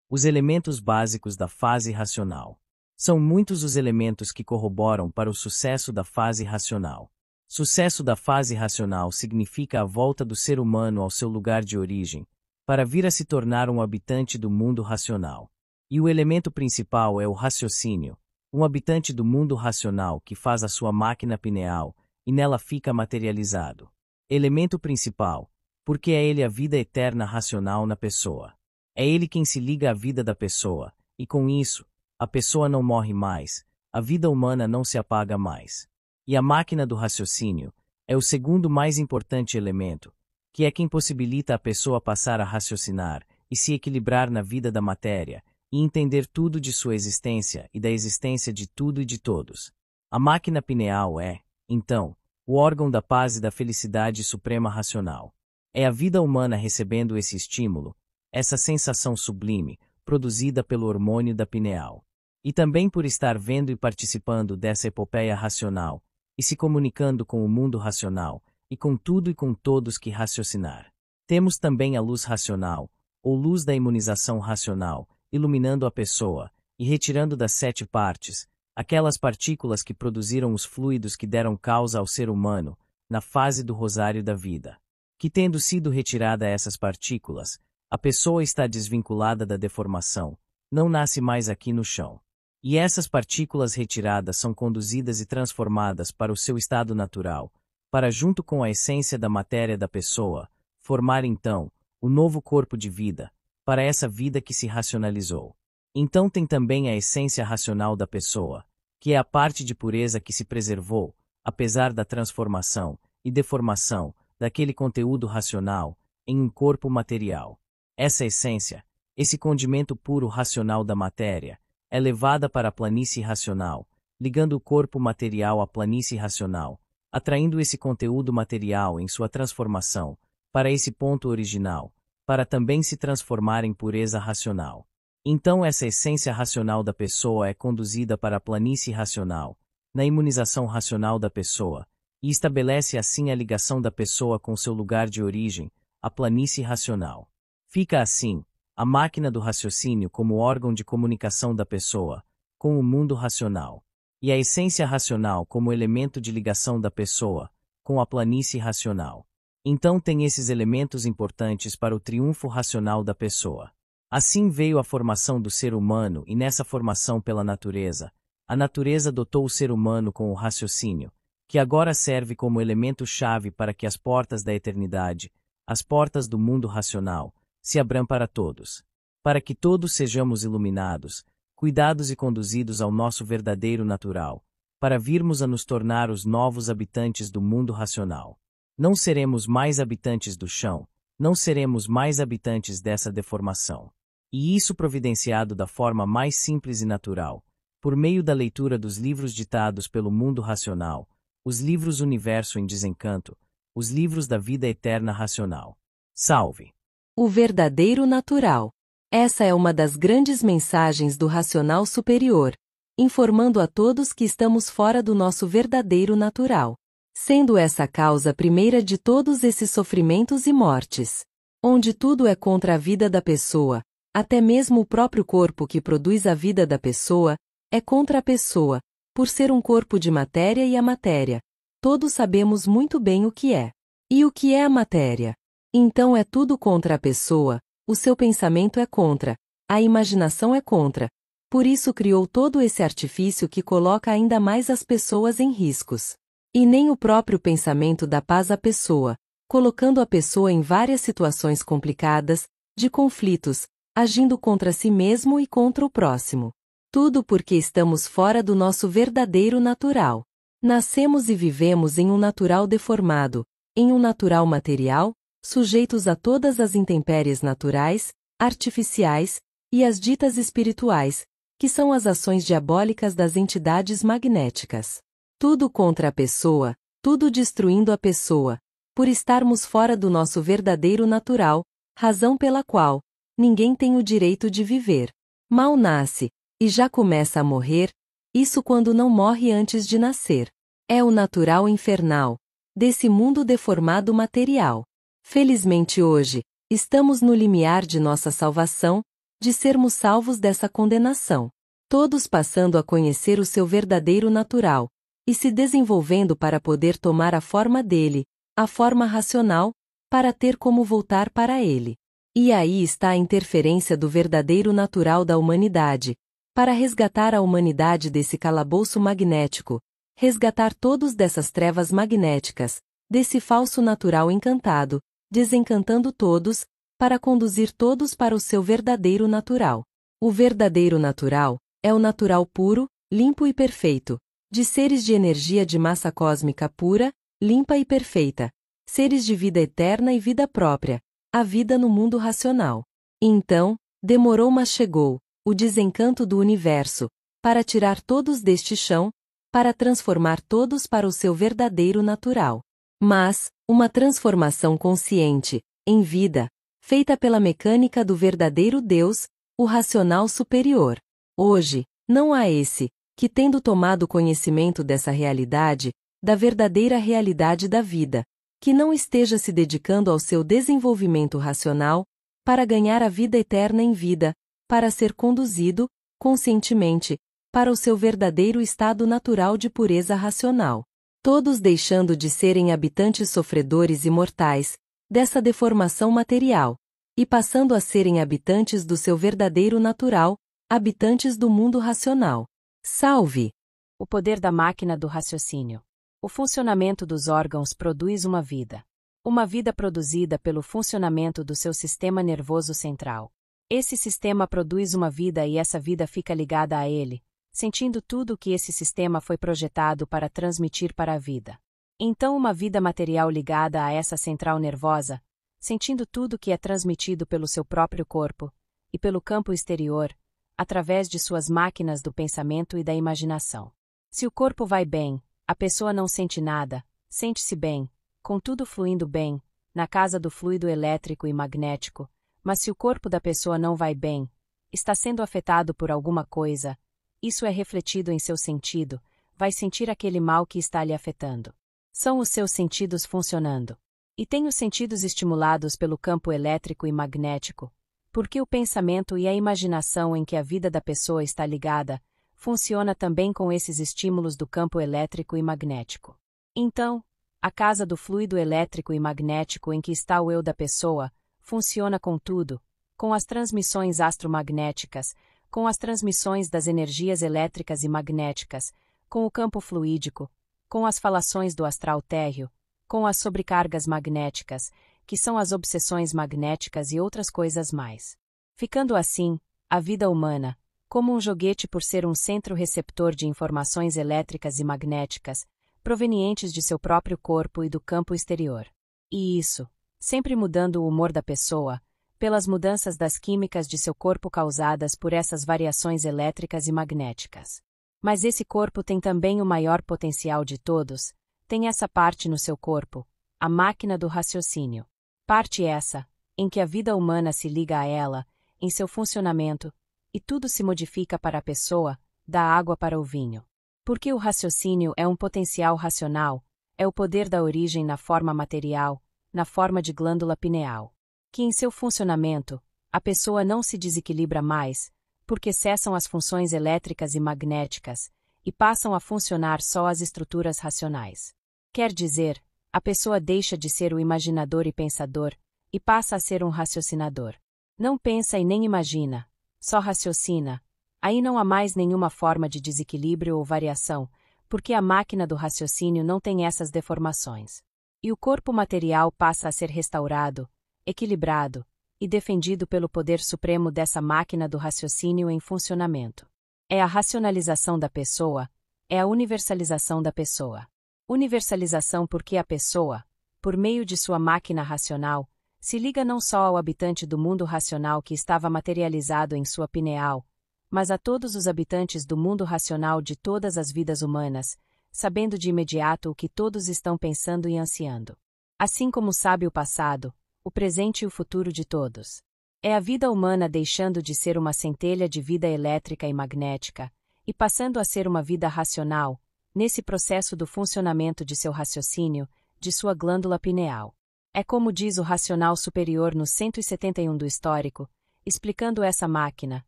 Os elementos básicos da fase racional. São muitos os elementos que corroboram para o sucesso da fase racional. Sucesso da fase racional significa a volta do ser humano ao seu lugar de origem, para vir a se tornar um habitante do mundo racional. E o elemento principal é o raciocínio, um habitante do mundo racional que faz a sua máquina pineal, e nela fica materializado. Elemento principal, porque é ele a vida eterna racional na pessoa. É ele quem se liga à vida da pessoa, e com isso, a pessoa não morre mais, a vida humana não se apaga mais. E a máquina do raciocínio é o segundo mais importante elemento, que é quem possibilita a pessoa passar a raciocinar e se equilibrar na vida da matéria, e entender tudo de sua existência e da existência de tudo e de todos. A máquina pineal é, então, o órgão da paz e da felicidade suprema racional. É a vida humana recebendo esse estímulo, essa sensação sublime, produzida pelo hormônio da pineal. E também por estar vendo e participando dessa epopeia racional, e se comunicando com o mundo racional, e com tudo e com todos que raciocinar. Temos também a luz racional, ou luz da imunização racional, iluminando a pessoa, e retirando das 7 partes, aquelas partículas que produziram os fluidos que deram causa ao ser humano, na fase do rosário da vida. Que tendo sido retirada essas partículas, a pessoa está desvinculada da deformação, não nasce mais aqui no chão. E essas partículas retiradas são conduzidas e transformadas para o seu estado natural, para junto com a essência da matéria da pessoa, formar então, o novo corpo de vida, para essa vida que se racionalizou. Então tem também a essência racional da pessoa, que é a parte de pureza que se preservou, apesar da transformação e deformação daquele conteúdo racional em um corpo material. Essa essência, esse condimento puro racional da matéria, é levada para a planície racional, ligando o corpo material à planície racional, atraindo esse conteúdo material em sua transformação, para esse ponto original, para também se transformar em pureza racional. Então essa essência racional da pessoa é conduzida para a planície racional, na imunização racional da pessoa, e estabelece assim a ligação da pessoa com seu lugar de origem, a planície racional. Fica assim, a máquina do raciocínio como órgão de comunicação da pessoa, com o mundo racional, e a essência racional como elemento de ligação da pessoa, com a planície racional. Então tem esses elementos importantes para o triunfo racional da pessoa. Assim veio a formação do ser humano e nessa formação pela natureza, a natureza dotou o ser humano com o raciocínio, que agora serve como elemento-chave para que as portas da eternidade, as portas do mundo racional, se abram para todos. Para que todos sejamos iluminados, cuidados e conduzidos ao nosso verdadeiro natural, para virmos a nos tornar os novos habitantes do mundo racional. Não seremos mais habitantes do chão, não seremos mais habitantes dessa deformação. E isso providenciado da forma mais simples e natural, por meio da leitura dos livros ditados pelo mundo racional, os livros Universo em Desencanto, os livros da vida eterna racional. Salve! O verdadeiro natural. Essa é uma das grandes mensagens do racional superior, informando a todos que estamos fora do nosso verdadeiro natural, sendo essa a causa primeira de todos esses sofrimentos e mortes, onde tudo é contra a vida da pessoa, até mesmo o próprio corpo que produz a vida da pessoa, é contra a pessoa, por ser um corpo de matéria e a matéria. Todos sabemos muito bem o que é. E o que é a matéria? Então é tudo contra a pessoa, o seu pensamento é contra, a imaginação é contra. Por isso criou todo esse artifício que coloca ainda mais as pessoas em riscos. E nem o próprio pensamento dá paz à pessoa, colocando a pessoa em várias situações complicadas, de conflitos, agindo contra si mesmo e contra o próximo. Tudo porque estamos fora do nosso verdadeiro natural. Nascemos e vivemos em um natural deformado, em um natural material, sujeitos a todas as intempéries naturais, artificiais, e as ditas espirituais, que são as ações diabólicas das entidades magnéticas. Tudo contra a pessoa, tudo destruindo a pessoa, por estarmos fora do nosso verdadeiro natural, razão pela qual ninguém tem o direito de viver. Mal nasce, e já começa a morrer, isso quando não morre antes de nascer. É o natural infernal, desse mundo deformado material. Felizmente hoje, estamos no limiar de nossa salvação, de sermos salvos dessa condenação. Todos passando a conhecer o seu verdadeiro natural, e se desenvolvendo para poder tomar a forma dele, a forma racional, para ter como voltar para ele. E aí está a interferência do verdadeiro natural da humanidade, para resgatar a humanidade desse calabouço magnético, resgatar todos dessas trevas magnéticas, desse falso natural encantado, desencantando todos, para conduzir todos para o seu verdadeiro natural. O verdadeiro natural é o natural puro, limpo e perfeito, de seres de energia de massa cósmica pura, limpa e perfeita, seres de vida eterna e vida própria, a vida no mundo racional. E então, demorou mas chegou, o desencanto do universo, para tirar todos deste chão, para transformar todos para o seu verdadeiro natural. Mas, uma transformação consciente, em vida, feita pela mecânica do verdadeiro Deus, o racional superior. Hoje, não há esse, que tendo tomado conhecimento dessa realidade, da verdadeira realidade da vida, que não esteja se dedicando ao seu desenvolvimento racional, para ganhar a vida eterna em vida, para ser conduzido, conscientemente, para o seu verdadeiro estado natural de pureza racional. Todos deixando de serem habitantes sofredores e mortais, dessa deformação material, e passando a serem habitantes do seu verdadeiro natural, habitantes do mundo racional. Salve! O poder da máquina do raciocínio. O funcionamento dos órgãos produz uma vida. Uma vida produzida pelo funcionamento do seu sistema nervoso central. Esse sistema produz uma vida e essa vida fica ligada a ele, sentindo tudo o que esse sistema foi projetado para transmitir para a vida. Então uma vida material ligada a essa central nervosa, sentindo tudo que é transmitido pelo seu próprio corpo, e pelo campo exterior, através de suas máquinas do pensamento e da imaginação. Se o corpo vai bem, a pessoa não sente nada, sente-se bem, com tudo fluindo bem, na casa do fluido elétrico e magnético, mas se o corpo da pessoa não vai bem, está sendo afetado por alguma coisa, isso é refletido em seu sentido, vai sentir aquele mal que está lhe afetando. São os seus sentidos funcionando. E tem os sentidos estimulados pelo campo elétrico e magnético, porque o pensamento e a imaginação em que a vida da pessoa está ligada, funciona também com esses estímulos do campo elétrico e magnético. Então, a casa do fluido elétrico e magnético em que está o eu da pessoa, funciona com tudo, com as transmissões astromagnéticas, com as transmissões das energias elétricas e magnéticas, com o campo fluídico, com as falações do astral térreo, com as sobrecargas magnéticas, que são as obsessões magnéticas e outras coisas mais. Ficando assim, a vida humana, como um joguete por ser um centro receptor de informações elétricas e magnéticas, provenientes de seu próprio corpo e do campo exterior. E isso, sempre mudando o humor da pessoa, pelas mudanças das químicas de seu corpo causadas por essas variações elétricas e magnéticas. Mas esse corpo tem também o maior potencial de todos, tem essa parte no seu corpo, a máquina do raciocínio. Parte essa, em que a vida humana se liga a ela, em seu funcionamento, e tudo se modifica para a pessoa, da água para o vinho. Porque o raciocínio é um potencial racional, é o poder da origem na forma material, na forma de glândula pineal. Que em seu funcionamento, a pessoa não se desequilibra mais, porque cessam as funções elétricas e magnéticas, e passam a funcionar só as estruturas racionais. Quer dizer, a pessoa deixa de ser o imaginador e pensador, e passa a ser um raciocinador. Não pensa e nem imagina, só raciocina. Aí não há mais nenhuma forma de desequilíbrio ou variação, porque a máquina do raciocínio não tem essas deformações. E o corpo material passa a ser restaurado, equilibrado, e defendido pelo poder supremo dessa máquina do raciocínio em funcionamento. É a racionalização da pessoa, é a universalização da pessoa. Universalização porque a pessoa, por meio de sua máquina racional, se liga não só ao habitante do mundo racional que estava materializado em sua pineal, mas a todos os habitantes do mundo racional de todas as vidas humanas, sabendo de imediato o que todos estão pensando e ansiando. Assim como sabe o passado, o presente e o futuro de todos. É a vida humana deixando de ser uma centelha de vida elétrica e magnética, e passando a ser uma vida racional, nesse processo do funcionamento de seu raciocínio, de sua glândula pineal. É como diz o racional superior no 171 do histórico, explicando essa máquina,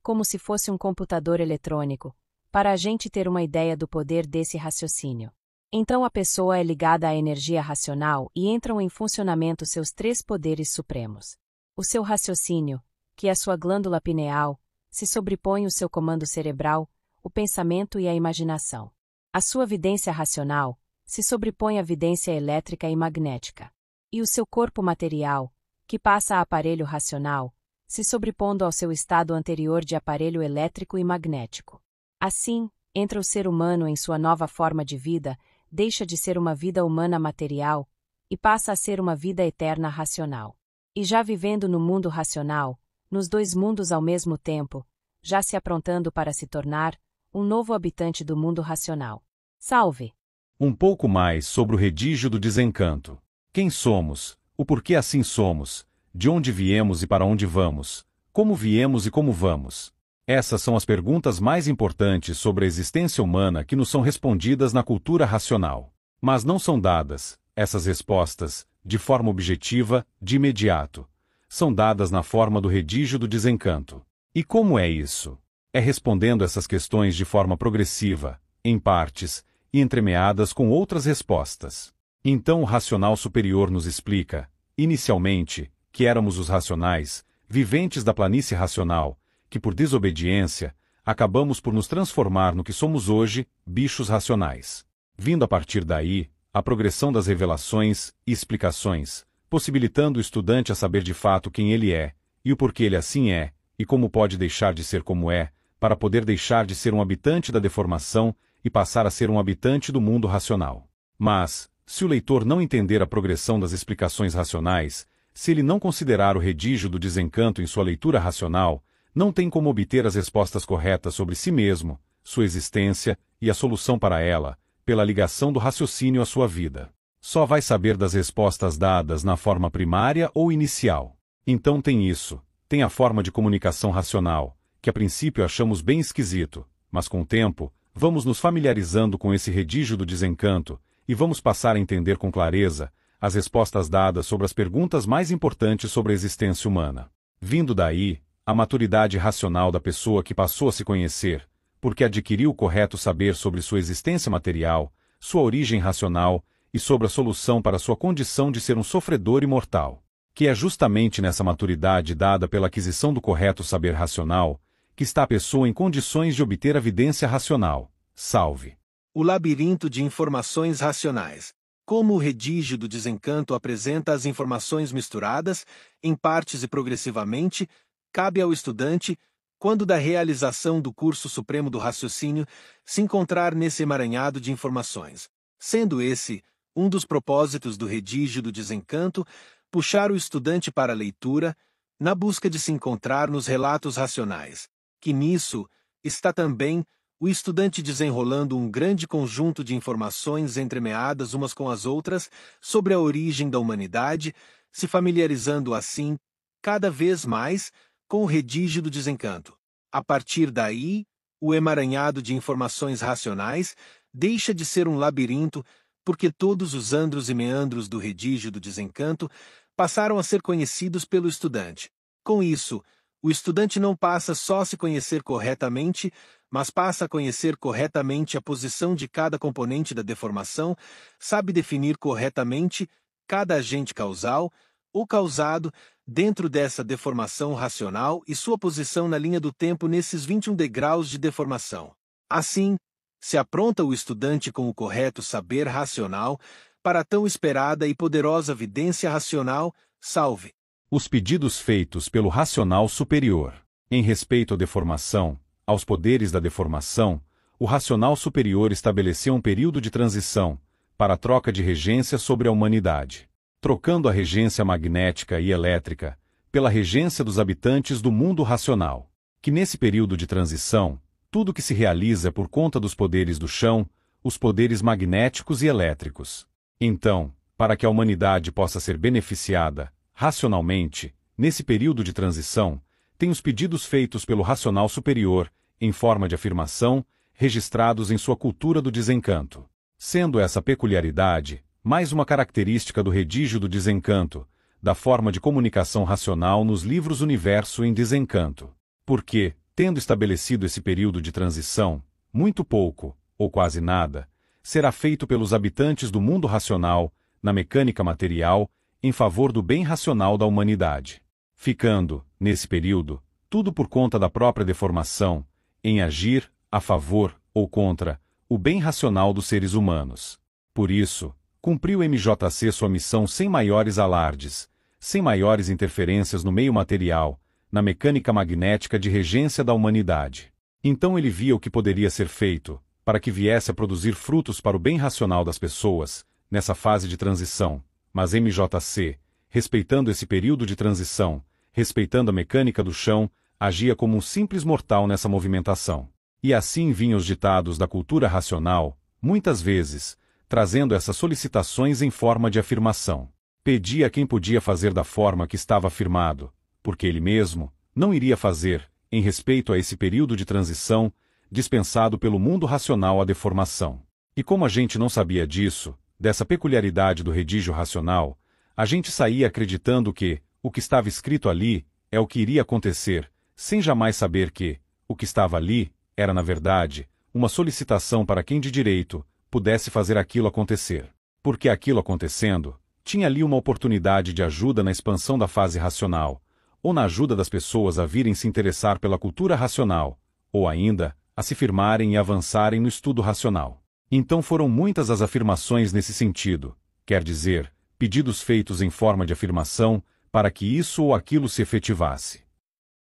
como se fosse um computador eletrônico, para a gente ter uma ideia do poder desse raciocínio. Então a pessoa é ligada à energia racional e entram em funcionamento seus 3 poderes supremos. O seu raciocínio, que é sua glândula pineal, se sobrepõe o seu comando cerebral, o pensamento e a imaginação. A sua vidência racional se sobrepõe à vidência elétrica e magnética. E o seu corpo material, que passa a aparelho racional, se sobrepondo ao seu estado anterior de aparelho elétrico e magnético. Assim, entra o ser humano em sua nova forma de vida, deixa de ser uma vida humana material e passa a ser uma vida eterna racional. E já vivendo no mundo racional, nos 2 mundos ao mesmo tempo, já se aprontando para se tornar um novo habitante do mundo racional. Salve! Um pouco mais sobre o redígio do desencanto. Quem somos? O porquê assim somos? De onde viemos e para onde vamos? Como viemos e como vamos? Essas são as perguntas mais importantes sobre a existência humana que nos são respondidas na cultura racional. Mas não são dadas, essas respostas, de forma objetiva, de imediato. São dadas na forma do redígio do desencanto. E como é isso? É respondendo essas questões de forma progressiva, em partes, e entremeadas com outras respostas. Então o racional superior nos explica, inicialmente, que éramos os racionais, viventes da planície racional, que por desobediência, acabamos por nos transformar no que somos hoje, bichos racionais. Vindo a partir daí, a progressão das revelações e explicações, possibilitando o estudante a saber de fato quem ele é, e o porquê ele assim é, e como pode deixar de ser como é, para poder deixar de ser um habitante da deformação e passar a ser um habitante do mundo racional. Mas, se o leitor não entender a progressão das explicações racionais, se ele não considerar o redígio do desencanto em sua leitura racional, não tem como obter as respostas corretas sobre si mesmo, sua existência e a solução para ela, pela ligação do raciocínio à sua vida. Só vai saber das respostas dadas na forma primária ou inicial. Então tem isso, tem a forma de comunicação racional, que a princípio achamos bem esquisito, mas com o tempo, vamos nos familiarizando com esse redígio do desencanto, e vamos passar a entender com clareza as respostas dadas sobre as perguntas mais importantes sobre a existência humana. Vindo daí, a maturidade racional da pessoa que passou a se conhecer, porque adquiriu o correto saber sobre sua existência material, sua origem racional e sobre a solução para sua condição de ser um sofredor imortal. Que é justamente nessa maturidade dada pela aquisição do correto saber racional, que está a pessoa em condições de obter a vidência racional. Salve! O labirinto de informações racionais. Como o redígio do desencanto apresenta as informações misturadas, em partes e progressivamente, cabe ao estudante, quando da realização do curso supremo do raciocínio, se encontrar nesse emaranhado de informações. Sendo esse, um dos propósitos do redígio do desencanto, puxar o estudante para a leitura, na busca de se encontrar nos relatos racionais, que nisso está também o estudante desenrolando um grande conjunto de informações entremeadas umas com as outras sobre a origem da humanidade, se familiarizando assim, cada vez mais, com o redígio do desencanto. A partir daí, o emaranhado de informações racionais deixa de ser um labirinto, porque todos os andros e meandros do redígio do desencanto passaram a ser conhecidos pelo estudante. Com isso, o estudante não passa só a se conhecer corretamente, mas passa a conhecer corretamente a posição de cada componente da deformação, sabe definir corretamente cada agente causal ou causado dentro dessa deformação racional e sua posição na linha do tempo nesses 21 degraus de deformação. Assim, se apronta o estudante com o correto saber racional para a tão esperada e poderosa vidência racional, salve. Os pedidos feitos pelo racional superior. Em respeito à deformação, aos poderes da deformação, o racional superior estabeleceu um período de transição, para a troca de regência sobre a humanidade, trocando a regência magnética e elétrica pela regência dos habitantes do mundo racional, que nesse período de transição, tudo que se realiza é por conta dos poderes do chão, os poderes magnéticos e elétricos. Então, para que a humanidade possa ser beneficiada, racionalmente, nesse período de transição, tem os pedidos feitos pelo racional superior, em forma de afirmação, registrados em sua cultura do desencanto. Sendo essa peculiaridade, mais uma característica do redígio do desencanto, da forma de comunicação racional nos livros Universo em Desencanto. Porque, tendo estabelecido esse período de transição, muito pouco, ou quase nada, será feito pelos habitantes do mundo racional, na mecânica material, em favor do bem racional da humanidade. Ficando, nesse período, tudo por conta da própria deformação, em agir, a favor, ou contra, o bem racional dos seres humanos. Por isso, cumpriu MJC sua missão sem maiores alardes, sem maiores interferências no meio material, na mecânica magnética de regência da humanidade. Então ele via o que poderia ser feito, para que viesse a produzir frutos para o bem racional das pessoas, nessa fase de transição, mas MJC, respeitando esse período de transição, respeitando a mecânica do chão, agia como um simples mortal nessa movimentação. E assim vinham os ditados da cultura racional, muitas vezes, trazendo essas solicitações em forma de afirmação. Pedia a quem podia fazer da forma que estava afirmado, porque ele mesmo não iria fazer, em respeito a esse período de transição, dispensado pelo mundo racional a deformação. E como a gente não sabia disso, dessa peculiaridade do redígio racional, a gente saía acreditando que o que estava escrito ali é o que iria acontecer, sem jamais saber que o que estava ali era, na verdade, uma solicitação para quem de direito pudesse fazer aquilo acontecer. Porque aquilo acontecendo, tinha ali uma oportunidade de ajuda na expansão da fase racional, ou na ajuda das pessoas a virem se interessar pela cultura racional, ou ainda, a se firmarem e avançarem no estudo racional. Então foram muitas as afirmações nesse sentido, quer dizer, pedidos feitos em forma de afirmação, para que isso ou aquilo se efetivasse.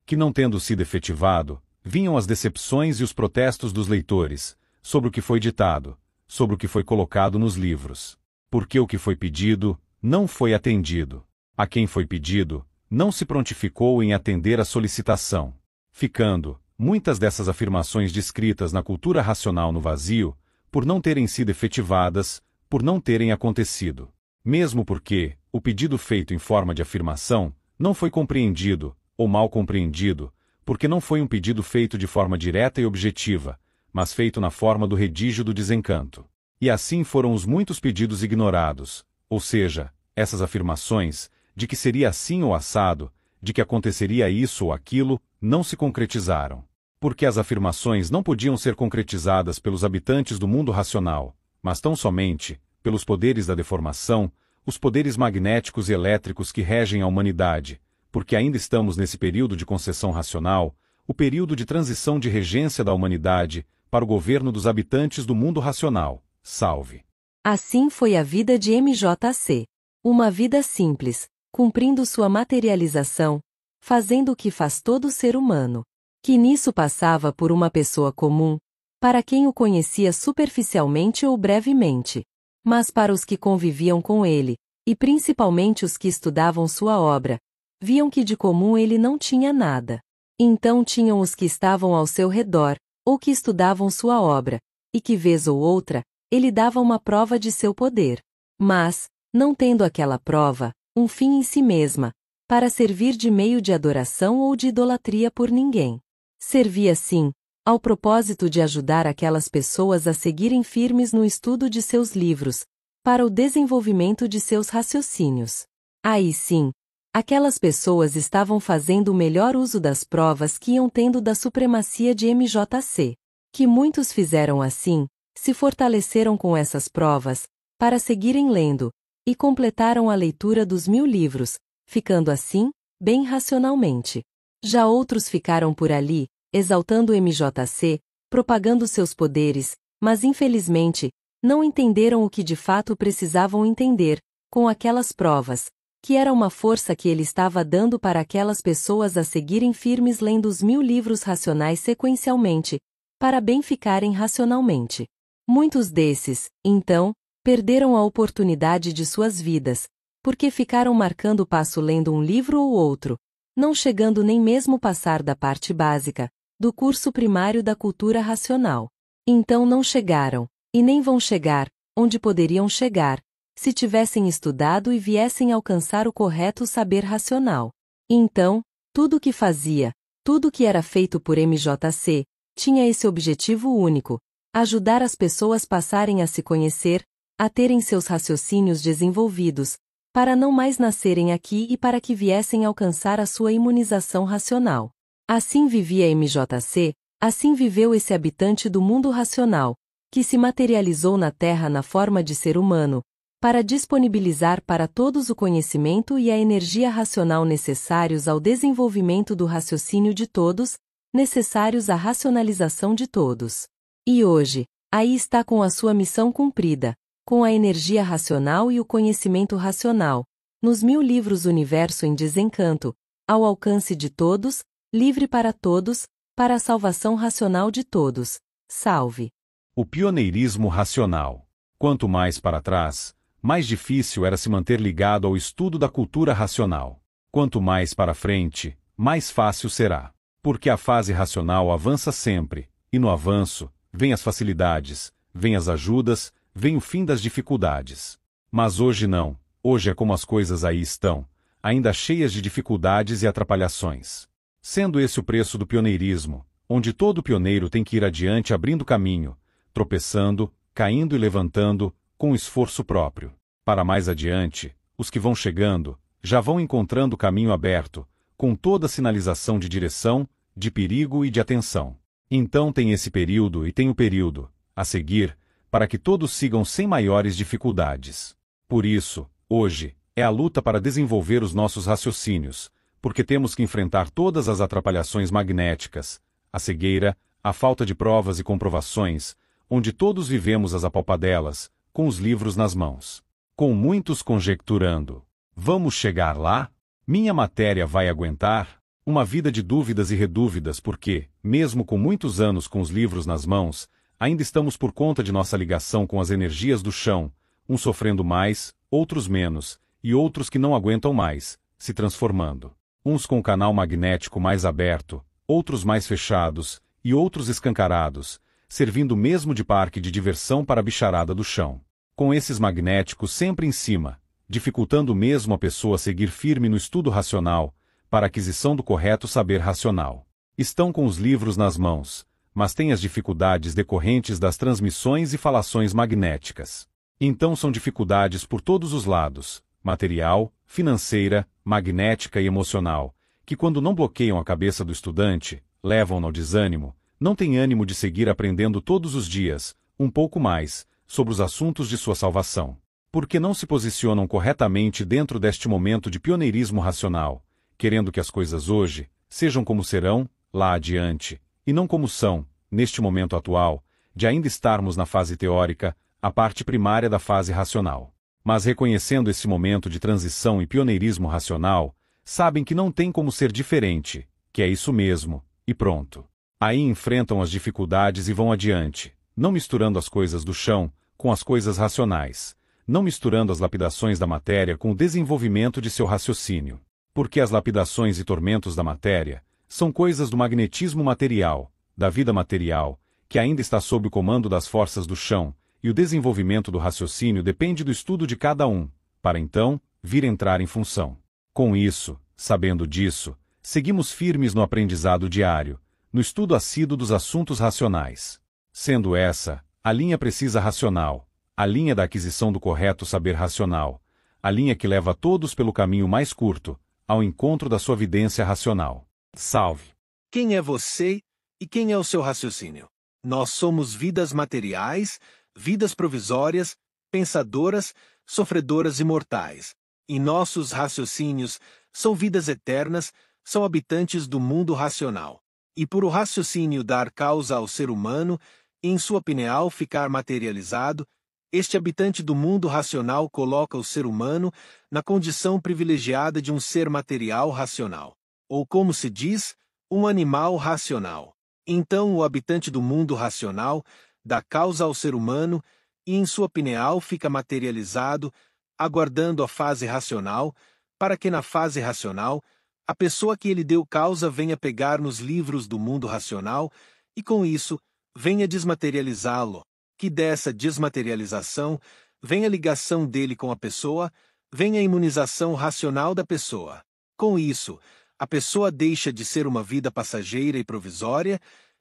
Que não tendo sido efetivado, vinham as decepções e os protestos dos leitores, sobre o que foi ditado, sobre o que foi colocado nos livros. Porque o que foi pedido, não foi atendido. A quem foi pedido, não se prontificou em atender a solicitação. Ficando, muitas dessas afirmações descritas na cultura racional no vazio, por não terem sido efetivadas, por não terem acontecido. Mesmo porque, o pedido feito em forma de afirmação, não foi compreendido, ou mal compreendido, porque não foi um pedido feito de forma direta e objetiva, mas feito na forma do redígio do desencanto. E assim foram os muitos pedidos ignorados, ou seja, essas afirmações, de que seria assim ou assado, de que aconteceria isso ou aquilo, não se concretizaram. Porque as afirmações não podiam ser concretizadas pelos habitantes do mundo racional, mas tão somente, pelos poderes da deformação, os poderes magnéticos e elétricos que regem a humanidade, porque ainda estamos nesse período de concessão racional, o período de transição de regência da humanidade para o governo dos habitantes do mundo racional. Salve. Assim foi a vida de MJC. Uma vida simples, cumprindo sua materialização, fazendo o que faz todo ser humano, que nisso passava por uma pessoa comum, para quem o conhecia superficialmente ou brevemente, mas para os que conviviam com ele, e principalmente os que estudavam sua obra, viam que de comum ele não tinha nada. Então tinham os que estavam ao seu redor, ou que estudavam sua obra, e que vez ou outra, ele dava uma prova de seu poder. Mas, não tendo aquela prova, um fim em si mesma, para servir de meio de adoração ou de idolatria por ninguém. Servia sim, ao propósito de ajudar aquelas pessoas a seguirem firmes no estudo de seus livros, para o desenvolvimento de seus raciocínios. Aí sim, aquelas pessoas estavam fazendo o melhor uso das provas que iam tendo da supremacia de MJC. Que muitos fizeram assim, se fortaleceram com essas provas, para seguirem lendo, e completaram a leitura dos 1000 livros, ficando assim, bem racionalmente. Já outros ficaram por ali, exaltando o MJC, propagando seus poderes, mas infelizmente, não entenderam o que de fato precisavam entender, com aquelas provas, que era uma força que ele estava dando para aquelas pessoas a seguirem firmes lendo os 1000 livros racionais sequencialmente, para bem ficarem racionalmente. Muitos desses, então, perderam a oportunidade de suas vidas, porque ficaram marcando o passo lendo um livro ou outro, não chegando nem mesmo passar da parte básica, do curso primário da cultura racional. Então não chegaram, e nem vão chegar, onde poderiam chegar, se tivessem estudado e viessem alcançar o correto saber racional. Então, tudo o que fazia, tudo o que era feito por MJC, tinha esse objetivo único: ajudar as pessoas passarem a se conhecer, a terem seus raciocínios desenvolvidos, para não mais nascerem aqui e para que viessem alcançar a sua imunização racional. Assim vivia MJC, assim viveu esse habitante do mundo racional, que se materializou na Terra na forma de ser humano, para disponibilizar para todos o conhecimento e a energia racional necessários ao desenvolvimento do raciocínio de todos, necessários à racionalização de todos. E hoje, aí está com a sua missão cumprida, com a energia racional e o conhecimento racional, nos 1000 livros Universo em Desencanto, ao alcance de todos, livre para todos, para a salvação racional de todos. Salve! O pioneirismo racional. Quanto mais para trás, mais difícil era se manter ligado ao estudo da cultura racional. Quanto mais para frente, mais fácil será. Porque a fase racional avança sempre, e no avanço, vêm as facilidades, vêm as ajudas, vem o fim das dificuldades. Mas hoje não, hoje é como as coisas aí estão, ainda cheias de dificuldades e atrapalhações. Sendo esse o preço do pioneirismo, onde todo pioneiro tem que ir adiante abrindo caminho, tropeçando, caindo e levantando, com esforço próprio. Para mais adiante, os que vão chegando, já vão encontrando o caminho aberto, com toda a sinalização de direção, de perigo e de atenção. Então tem esse período e tem o período, a seguir, para que todos sigam sem maiores dificuldades. Por isso, hoje, é a luta para desenvolver os nossos raciocínios, porque temos que enfrentar todas as atrapalhações magnéticas, a cegueira, a falta de provas e comprovações, onde todos vivemos as apalpadelas, com os livros nas mãos. Com muitos conjecturando. Vamos chegar lá? Minha matéria vai aguentar? Uma vida de dúvidas e redúvidas porque, mesmo com muitos anos com os livros nas mãos, ainda estamos por conta de nossa ligação com as energias do chão, uns sofrendo mais, outros menos, e outros que não aguentam mais, se transformando. Uns com o canal magnético mais aberto, outros mais fechados, e outros escancarados, servindo mesmo de parque de diversão para a bicharada do chão. Com esses magnéticos sempre em cima, dificultando mesmo a pessoa seguir firme no estudo racional, para a aquisição do correto saber racional. Estão com os livros nas mãos, mas têm as dificuldades decorrentes das transmissões e falações magnéticas. Então são dificuldades por todos os lados, material, financeira, magnética e emocional, que quando não bloqueiam a cabeça do estudante, levam-no ao desânimo, não tem ânimo de seguir aprendendo todos os dias, um pouco mais, sobre os assuntos de sua salvação. Porque não se posicionam corretamente dentro deste momento de pioneirismo racional, querendo que as coisas hoje sejam como serão, lá adiante, e não como são, neste momento atual, de ainda estarmos na fase teórica, a parte primária da fase racional. Mas reconhecendo esse momento de transição e pioneirismo racional, sabem que não tem como ser diferente, que é isso mesmo, e pronto. Aí enfrentam as dificuldades e vão adiante, não misturando as coisas do chão com as coisas racionais, não misturando as lapidações da matéria com o desenvolvimento de seu raciocínio. Porque as lapidações e tormentos da matéria são coisas do magnetismo material, da vida material, que ainda está sob o comando das forças do chão, e o desenvolvimento do raciocínio depende do estudo de cada um, para então, vir entrar em função. Com isso, sabendo disso, seguimos firmes no aprendizado diário, no estudo assíduo dos assuntos racionais. Sendo essa, a linha precisa racional, a linha da aquisição do correto saber racional, a linha que leva todos pelo caminho mais curto, ao encontro da sua vidência racional. Salve! Quem é você e quem é o seu raciocínio? Nós somos vidas materiais, vidas provisórias, pensadoras, sofredoras e mortais. E nossos raciocínios são vidas eternas, são habitantes do mundo racional. E por o raciocínio dar causa ao ser humano, e em sua pineal ficar materializado, este habitante do mundo racional coloca o ser humano na condição privilegiada de um ser material racional. Ou como se diz, um animal racional. Então o habitante do mundo racional dá causa ao ser humano e em sua pineal fica materializado, aguardando a fase racional, para que na fase racional, a pessoa que ele deu causa venha pegar nos livros do mundo racional e com isso, venha desmaterializá-lo, que dessa desmaterialização venha a ligação dele com a pessoa, venha a imunização racional da pessoa. Com isso, a pessoa deixa de ser uma vida passageira e provisória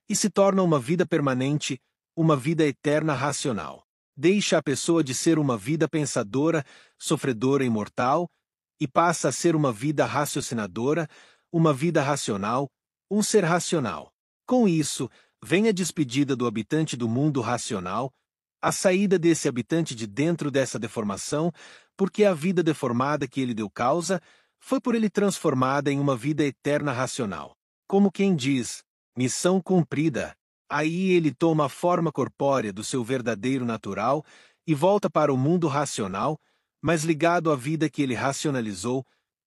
e se torna uma vida permanente, uma vida eterna racional. deixa a pessoa de ser uma vida pensadora, sofredora e mortal, e passa a ser uma vida raciocinadora, uma vida racional, um ser racional. Com isso, vem a despedida do habitante do mundo racional, a saída desse habitante de dentro dessa deformação, porque a vida deformada que ele deu causa foi por ele transformada em uma vida eterna racional. Como quem diz, missão cumprida. Aí ele toma a forma corpórea do seu verdadeiro natural e volta para o mundo racional, mas ligado à vida que ele racionalizou,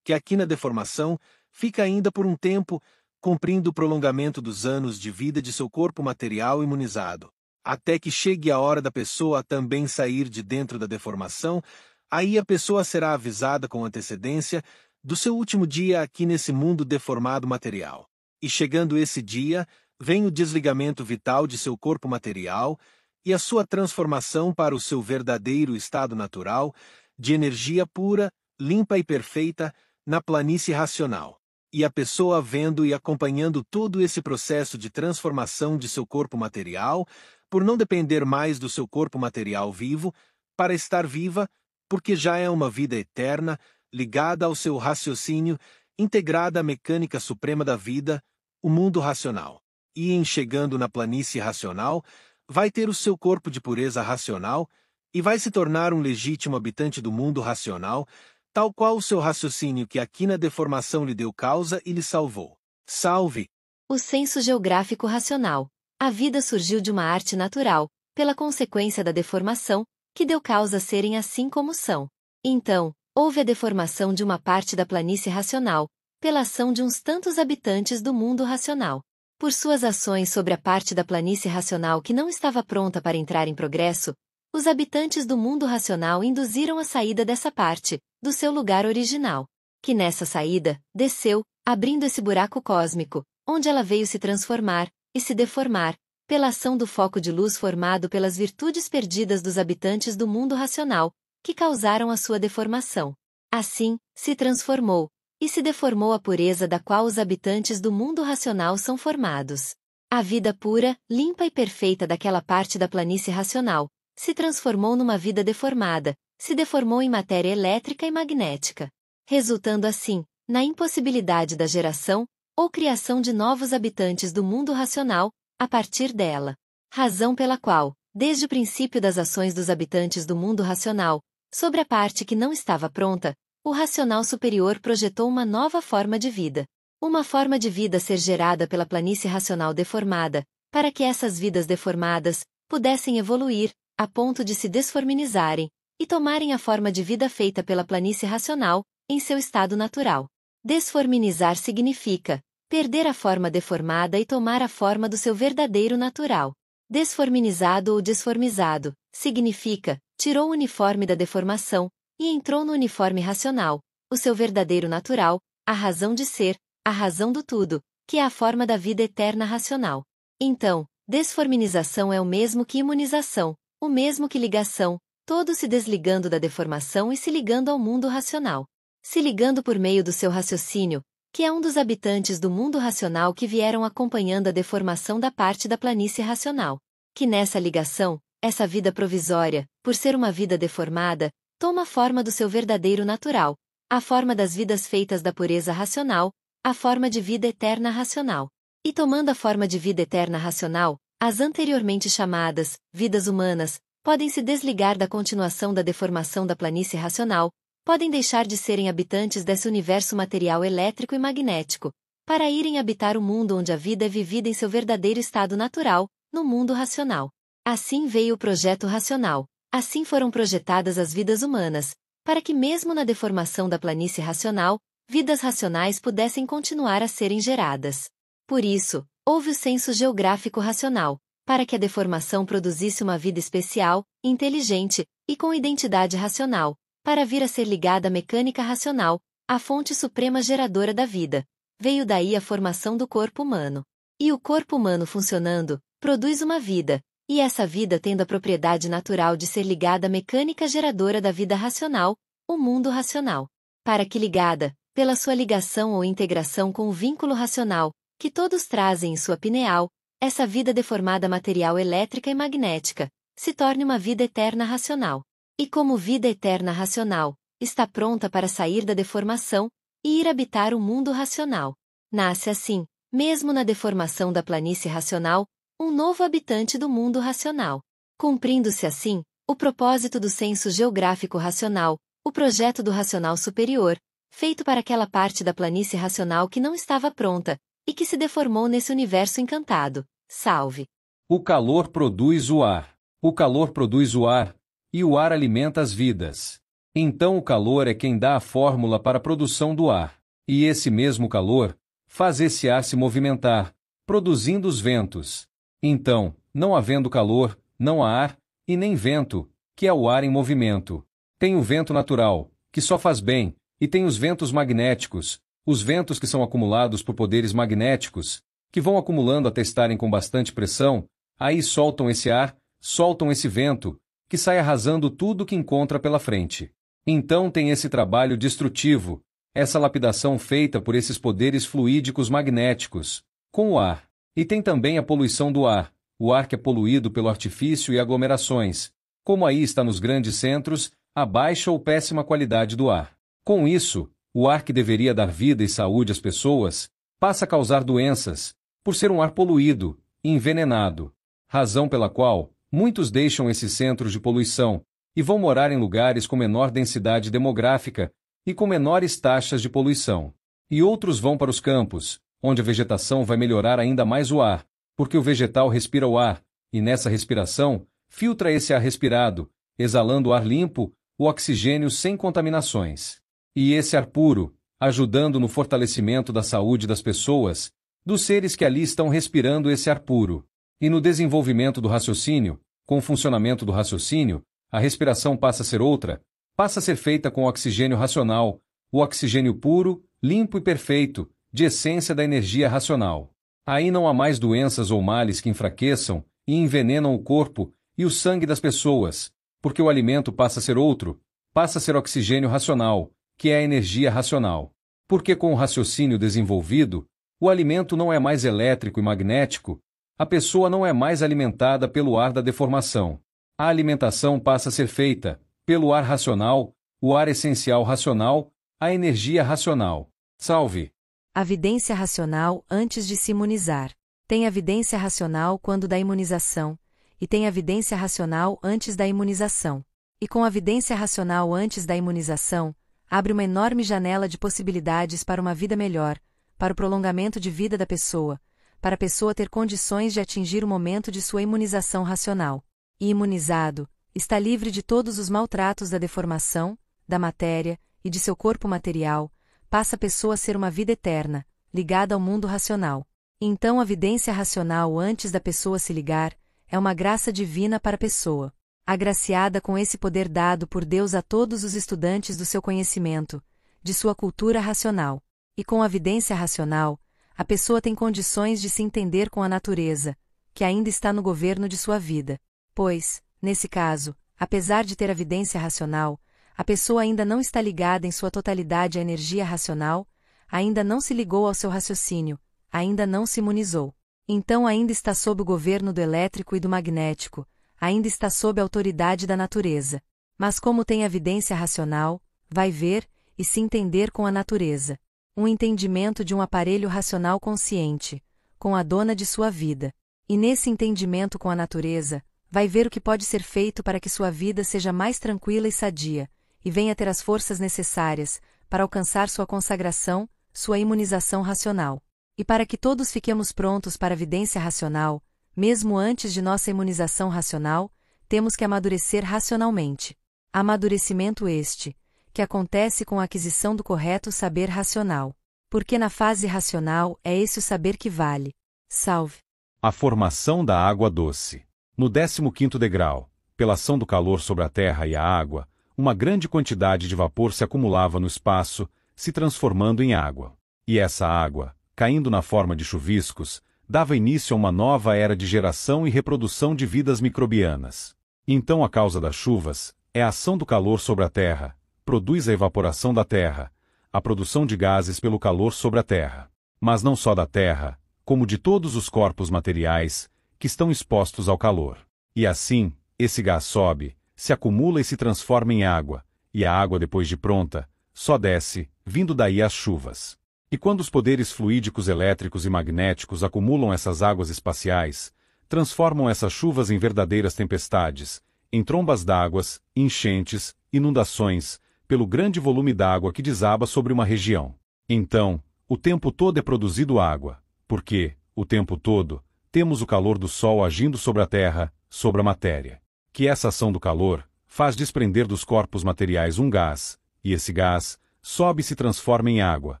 que aqui na deformação fica ainda por um tempo, cumprindo o prolongamento dos anos de vida de seu corpo material imunizado, até que chegue a hora da pessoa também sair de dentro da deformação. Aí a pessoa será avisada com antecedência do seu último dia aqui nesse mundo deformado material. E chegando esse dia, vem o desligamento vital de seu corpo material e a sua transformação para o seu verdadeiro estado natural, de energia pura, limpa e perfeita, na planície racional. E a pessoa vendo e acompanhando todo esse processo de transformação de seu corpo material, por não depender mais do seu corpo material vivo, para estar viva, porque já é uma vida eterna, ligada ao seu raciocínio, integrada à mecânica suprema da vida, o mundo racional. E em chegando na planície racional, vai ter o seu corpo de pureza racional e vai se tornar um legítimo habitante do mundo racional, tal qual o seu raciocínio que aqui na deformação lhe deu causa e lhe salvou. Salve! O senso geográfico racional. A vida surgiu de uma arte natural, pela consequência da deformação, que deu causa a serem assim como são. Então, houve a deformação de uma parte da planície racional, pela ação de uns tantos habitantes do mundo racional. Por suas ações sobre a parte da planície racional que não estava pronta para entrar em progresso, os habitantes do mundo racional induziram a saída dessa parte, do seu lugar original, que nessa saída, desceu, abrindo esse buraco cósmico, onde ela veio se transformar, e se deformar, pela ação do foco de luz formado pelas virtudes perdidas dos habitantes do mundo racional, que causaram a sua deformação. Assim, se transformou, e se deformou a pureza da qual os habitantes do mundo racional são formados. A vida pura, limpa e perfeita daquela parte da planície racional, se transformou numa vida deformada, se deformou em matéria elétrica e magnética, resultando assim, na impossibilidade da geração, ou criação de novos habitantes do mundo racional, a partir dela. Razão pela qual, desde o princípio das ações dos habitantes do mundo racional, sobre a parte que não estava pronta, o racional superior projetou uma nova forma de vida. Uma forma de vida a ser gerada pela planície racional deformada, para que essas vidas deformadas pudessem evoluir, a ponto de se desforminizarem, e tomarem a forma de vida feita pela planície racional, em seu estado natural. Desforminizar significa perder a forma deformada e tomar a forma do seu verdadeiro natural. Desforminizado ou desformizado significa tirou o uniforme da deformação e entrou no uniforme racional, o seu verdadeiro natural, a razão de ser, a razão do tudo, que é a forma da vida eterna racional. Então, desforminização é o mesmo que imunização, o mesmo que ligação, todo se desligando da deformação e se ligando ao mundo racional. Se ligando por meio do seu raciocínio, que é um dos habitantes do mundo racional que vieram acompanhando a deformação da parte da planície racional. Que nessa ligação, essa vida provisória, por ser uma vida deformada, toma a forma do seu verdadeiro natural, a forma das vidas feitas da pureza racional, a forma de vida eterna racional. E tomando a forma de vida eterna racional, as anteriormente chamadas vidas humanas podem se desligar da continuação da deformação da planície racional, podem deixar de serem habitantes desse universo material elétrico e magnético, para irem habitar o mundo onde a vida é vivida em seu verdadeiro estado natural, no mundo racional. Assim veio o projeto racional, assim foram projetadas as vidas humanas, para que mesmo na deformação da planície racional, vidas racionais pudessem continuar a serem geradas. Por isso, houve o senso geográfico racional, para que a deformação produzisse uma vida especial, inteligente, e com identidade racional, para vir a ser ligada à mecânica racional, a fonte suprema geradora da vida. Veio daí a formação do corpo humano. E o corpo humano funcionando, produz uma vida, e essa vida tendo a propriedade natural de ser ligada à mecânica geradora da vida racional, o mundo racional. Para que ligada, pela sua ligação ou integração com o vínculo racional, que todos trazem em sua pineal, essa vida deformada material elétrica e magnética, se torne uma vida eterna racional. E como vida eterna racional, está pronta para sair da deformação e ir habitar o mundo racional. Nasce assim, mesmo na deformação da planície racional, um novo habitante do mundo racional. Cumprindo-se assim, o propósito do censo geográfico racional, o projeto do racional superior, feito para aquela parte da planície racional que não estava pronta, e que se deformou nesse universo encantado. Salve! O calor produz o ar. O calor produz o ar, e o ar alimenta as vidas. Então o calor é quem dá a fórmula para a produção do ar. E esse mesmo calor faz esse ar se movimentar, produzindo os ventos. Então, não havendo calor, não há ar, e nem vento, que é o ar em movimento. Tem o vento natural, que só faz bem, e tem os ventos magnéticos, os ventos que são acumulados por poderes magnéticos, que vão acumulando até estarem com bastante pressão, aí soltam esse ar, soltam esse vento, que sai arrasando tudo que encontra pela frente. Então tem esse trabalho destrutivo, essa lapidação feita por esses poderes fluídicos magnéticos, com o ar. E tem também a poluição do ar, o ar que é poluído pelo artifício e aglomerações, como aí está nos grandes centros, a baixa ou péssima qualidade do ar. Com isso, o ar que deveria dar vida e saúde às pessoas, passa a causar doenças, por ser um ar poluído e envenenado, razão pela qual muitos deixam esses centros de poluição e vão morar em lugares com menor densidade demográfica e com menores taxas de poluição. E outros vão para os campos, onde a vegetação vai melhorar ainda mais o ar, porque o vegetal respira o ar, e nessa respiração, filtra esse ar respirado, exalando o ar limpo, o oxigênio sem contaminações. E esse ar puro, ajudando no fortalecimento da saúde das pessoas, dos seres que ali estão respirando esse ar puro. E no desenvolvimento do raciocínio, com o funcionamento do raciocínio, a respiração passa a ser outra, passa a ser feita com oxigênio racional, o oxigênio puro, limpo e perfeito, de essência da energia racional. Aí não há mais doenças ou males que enfraqueçam e envenenam o corpo e o sangue das pessoas, porque o alimento passa a ser outro, passa a ser oxigênio racional, que é a energia racional. Porque com o raciocínio desenvolvido, o alimento não é mais elétrico e magnético, a pessoa não é mais alimentada pelo ar da deformação. A alimentação passa a ser feita pelo ar racional, o ar essencial racional, a energia racional. Salve! A vidência racional antes de se imunizar. Tem a vidência racional quando da imunização, e tem a vidência racional antes da imunização. E com a vidência racional antes da imunização, abre uma enorme janela de possibilidades para uma vida melhor, para o prolongamento de vida da pessoa, para a pessoa ter condições de atingir o momento de sua imunização racional. E imunizado, está livre de todos os maltratos da deformação, da matéria e de seu corpo material, passa a pessoa a ser uma vida eterna, ligada ao mundo racional. Então a vidência racional antes da pessoa se ligar, é uma graça divina para a pessoa, agraciada com esse poder dado por Deus a todos os estudantes do seu conhecimento, de sua cultura racional. E com a vidência racional, a pessoa tem condições de se entender com a natureza, que ainda está no governo de sua vida. Pois, nesse caso, apesar de ter a vidência racional, a pessoa ainda não está ligada em sua totalidade à energia racional, ainda não se ligou ao seu raciocínio, ainda não se imunizou. Então ainda está sob o governo do elétrico e do magnético, ainda está sob a autoridade da natureza. Mas como tem a vidência racional, vai ver e se entender com a natureza. Um entendimento de um aparelho racional consciente, com a dona de sua vida. E nesse entendimento com a natureza, vai ver o que pode ser feito para que sua vida seja mais tranquila e sadia, e venha ter as forças necessárias para alcançar sua consagração, sua imunização racional. E para que todos fiquemos prontos para a vidência racional, mesmo antes de nossa imunização racional, temos que amadurecer racionalmente. Amadurecimento este, que acontece com a aquisição do correto saber racional. Porque na fase racional é esse o saber que vale. Salve! A formação da água doce. No 15º degrau, pela ação do calor sobre a terra e a água, uma grande quantidade de vapor se acumulava no espaço, se transformando em água. E essa água, caindo na forma de chuviscos, dava início a uma nova era de geração e reprodução de vidas microbianas. Então a causa das chuvas é a ação do calor sobre a terra, produz a evaporação da terra, a produção de gases pelo calor sobre a terra. Mas não só da terra, como de todos os corpos materiais, que estão expostos ao calor. E assim, Esse gás sobe, se acumula e se transforma em água, e a água depois de pronta, só desce, vindo daí as chuvas. E quando os poderes fluídicos elétricos e magnéticos acumulam essas águas espaciais, transformam essas chuvas em verdadeiras tempestades, em trombas d'águas, enchentes, inundações, pelo grande volume d'água que desaba sobre uma região. Então, o tempo todo é produzido água, porque, o tempo todo, temos o calor do Sol agindo sobre a Terra, sobre a matéria. Que essa ação do calor faz desprender dos corpos materiais um gás, e esse gás sobe e se transforma em água,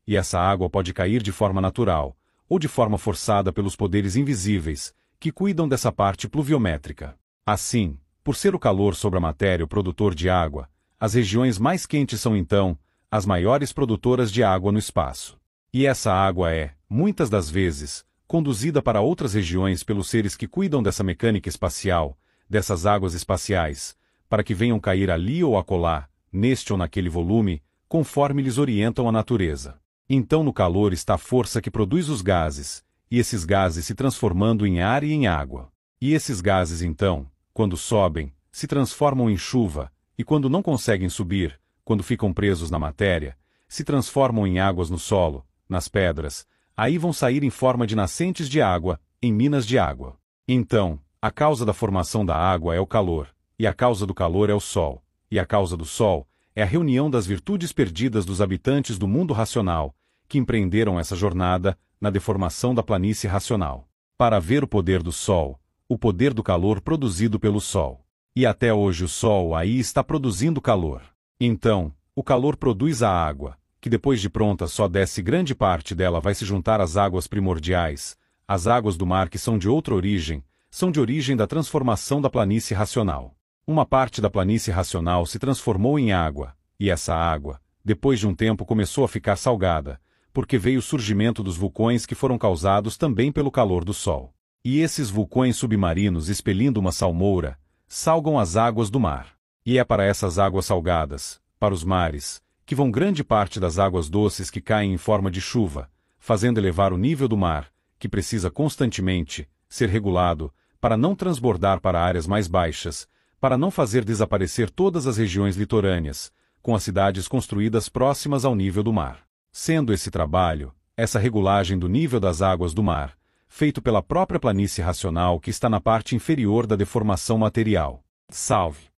e essa água pode cair de forma natural, ou de forma forçada pelos poderes invisíveis, que cuidam dessa parte pluviométrica. Assim, por ser o calor sobre a matéria o produtor de água, as regiões mais quentes são então as maiores produtoras de água no espaço. E essa água é, muitas das vezes, conduzida para outras regiões pelos seres que cuidam dessa mecânica espacial, dessas águas espaciais, para que venham cair ali ou acolá, neste ou naquele volume, conforme lhes orientam a natureza. Então no calor está a força que produz os gases, e esses gases se transformando em ar e em água. E esses gases então, quando sobem, se transformam em chuva, e quando não conseguem subir, quando ficam presos na matéria, se transformam em águas no solo, nas pedras, aí vão sair em forma de nascentes de água, em minas de água. Então, a causa da formação da água é o calor, e a causa do calor é o sol, e a causa do sol é a reunião das virtudes perdidas dos habitantes do mundo racional, que empreenderam essa jornada na deformação da planície racional, para ver o poder do sol, o poder do calor produzido pelo sol. E até hoje o sol aí está produzindo calor. Então, o calor produz a água, que depois de pronta só desce grande parte dela vai se juntar às águas primordiais, as águas do mar que são de outra origem, são de origem da transformação da planície racional. Uma parte da planície racional se transformou em água, e essa água, depois de um tempo começou a ficar salgada, porque veio o surgimento dos vulcões que foram causados também pelo calor do sol. E esses vulcões submarinos expelindo uma salmoura, salgam as águas do mar. E é para essas águas salgadas, para os mares, que vão grande parte das águas doces que caem em forma de chuva, fazendo elevar o nível do mar, que precisa constantemente ser regulado, para não transbordar para áreas mais baixas, para não fazer desaparecer todas as regiões litorâneas, com as cidades construídas próximas ao nível do mar. Sendo esse trabalho, essa regulagem do nível das águas do mar, feito pela própria planície racional que está na parte inferior da deformação material. Salve!